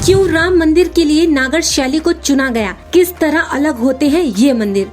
क्यों राम मंदिर के लिए नागर शैली को चुना गया, किस तरह अलग होते हैं ये मंदिर।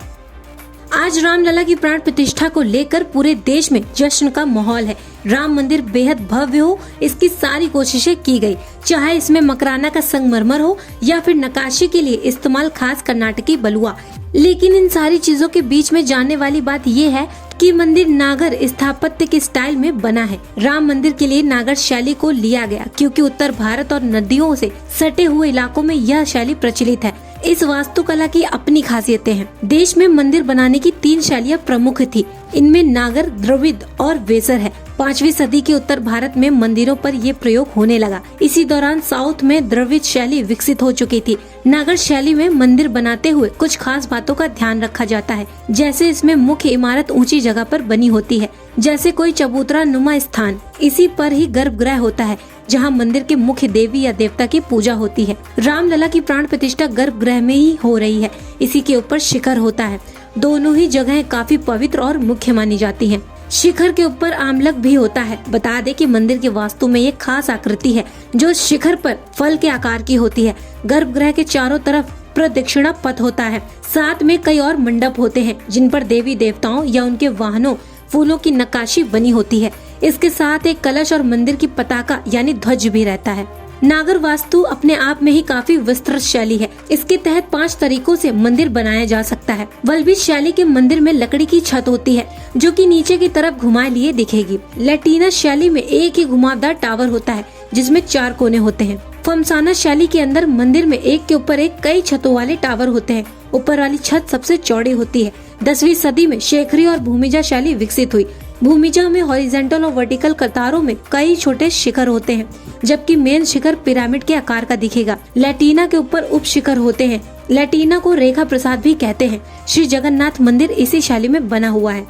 आज रामलला की प्राण प्रतिष्ठा को लेकर पूरे देश में जश्न का माहौल है। राम मंदिर बेहद भव्य हो, इसकी सारी कोशिशें की गई, चाहे इसमें मकराना का संगमरमर हो या फिर नक्काशी के लिए इस्तेमाल खास कर्नाटकी बलुआ। लेकिन इन सारी चीजों के बीच में जानने वाली बात ये है कि मंदिर नागर स्थापत्य के स्टाइल में बना है। राम मंदिर के लिए नागर शैली को लिया गया क्योंकि उत्तर भारत और नदियों से सटे हुए इलाकों में यह शैली प्रचलित है। इस वास्तुकला की अपनी खासियतें हैं। देश में मंदिर बनाने की 3 शैलियाँ प्रमुख थी। इनमें नागर, द्रविड़ और वेसर है। 5वीं सदी के उत्तर भारत में मंदिरों पर ये प्रयोग होने लगा। इसी दौरान साउथ में द्रविड़ शैली विकसित हो चुकी थी। नागर शैली में मंदिर बनाते हुए कुछ खास बातों का ध्यान रखा जाता है, जैसे इसमें मुख्य इमारत ऊंची जगह पर बनी होती है, जैसे कोई चबूतरा नुमा स्थान। इसी पर ही गर्भगृह होता है जहां मंदिर के मुख्य देवी या देवता की पूजा होती है। रामलला की प्राण प्रतिष्ठा गर्भगृह में ही हो रही है। इसी के ऊपर शिखर होता है। दोनों ही जगहें काफी पवित्र और मुख्य मानी जाती हैं। शिखर के ऊपर आमलक भी होता है। बता दें कि मंदिर के वास्तु में एक खास आकृति है जो शिखर पर फल के आकार की होती है। गर्भगृह के चारों तरफ प्रदक्षिणा पथ होता है। साथ में कई और मंडप होते हैं जिन पर देवी देवताओं या उनके वाहनों, फूलों की नक्काशी बनी होती है। इसके साथ एक कलश और मंदिर की पताका यानी ध्वज भी रहता है। नागर वास्तु अपने आप में ही काफी विस्तृत शैली है। इसके तहत 5 तरीकों से मंदिर बनाया जा सकता है। वल्लभी शैली के मंदिर में लकड़ी की छत होती है जो कि नीचे की तरफ घुमाए लिए दिखेगी। लैटिना शैली में एक ही घुमावदार टावर होता है जिसमें 4 कोने होते हैं। फमसाना शैली के अंदर मंदिर में एक के ऊपर एक कई छतों वाले टावर होते हैं। ऊपर वाली छत सबसे चौड़ी होती है। 10वीं सदी में शेखरी और भूमिजा शैली विकसित हुई। भूमिजा में हॉरिजॉन्टल और वर्टिकल कतारों में कई छोटे शिखर होते हैं, जबकि मेन शिखर पिरामिड के आकार का दिखेगा। लैटिना के ऊपर उप शिखर होते हैं। लैटिना को रेखा प्रसाद भी कहते हैं। श्री जगन्नाथ मंदिर इसी शैली में बना हुआ है।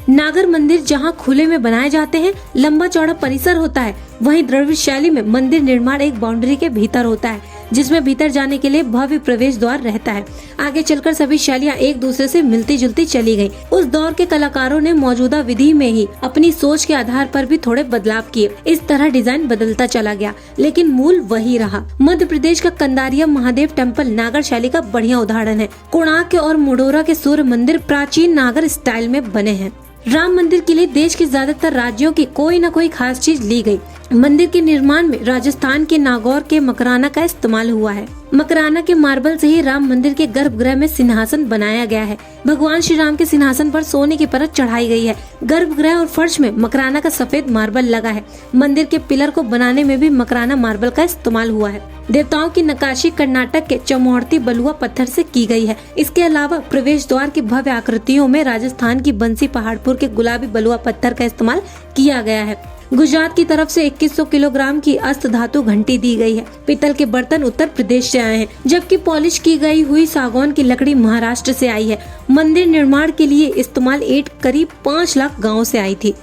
नागर मंदिर जहां खुले में बनाए जाते हैं, लंबा चौड़ा परिसर होता है। वहीं द्रविड़ शैली में मंदिर निर्माण एक बाउंड्री के भीतर होता है, जिसमें भीतर जाने के लिए भव्य प्रवेश द्वार रहता है। आगे चलकर सभी शैलियाँ एक दूसरे से मिलती जुलती चली गयी। उस दौर के कलाकारों ने मौजूदा विधि में ही अपनी सोच के आधार पर भी थोड़े बदलाव किए। इस तरह डिजाइन बदलता चला गया, लेकिन मूल वही रहा। मध्य प्रदेश का कंदारिया महादेव टेम्पल नागर शैली का बढ़िया उदाहरण है। कोणार्क और मुंडेरा के सूर्य मंदिर प्राचीन नागर स्टाइल में बने हैं। राम मंदिर के लिए देश के ज्यादातर राज्यों की कोई न कोई खास चीज ली गई। मंदिर के निर्माण में राजस्थान के नागौर के मकराना का इस्तेमाल हुआ है। मकराना के मार्बल से ही राम मंदिर के गर्भगृह में सिंहासन बनाया गया है। भगवान श्री राम के सिंहासन पर सोने की परत चढ़ाई गई है। गर्भगृह और फर्श में मकराना का सफेद मार्बल लगा है। मंदिर के पिलर को बनाने में भी मकराना मार्बल का इस्तेमाल हुआ है। देवताओं की नक्काशी कर्नाटक के चमोहर्ती बलुआ पत्थर से की गई है। इसके अलावा प्रवेश द्वार की भव्य आकृतियों में राजस्थान की बंसी पहाड़पुर के गुलाबी बलुआ पत्थर का इस्तेमाल किया गया है। गुजरात की तरफ से 2100 किलोग्राम की अष्ट धातु घंटी दी गई है। पीतल के बर्तन उत्तर प्रदेश से आए हैं, जबकि पॉलिश की गई हुई सागौन की लकड़ी महाराष्ट्र से आई है। मंदिर निर्माण के लिए इस्तेमाल ईंट करीब 5 लाख गाँव से आई थी।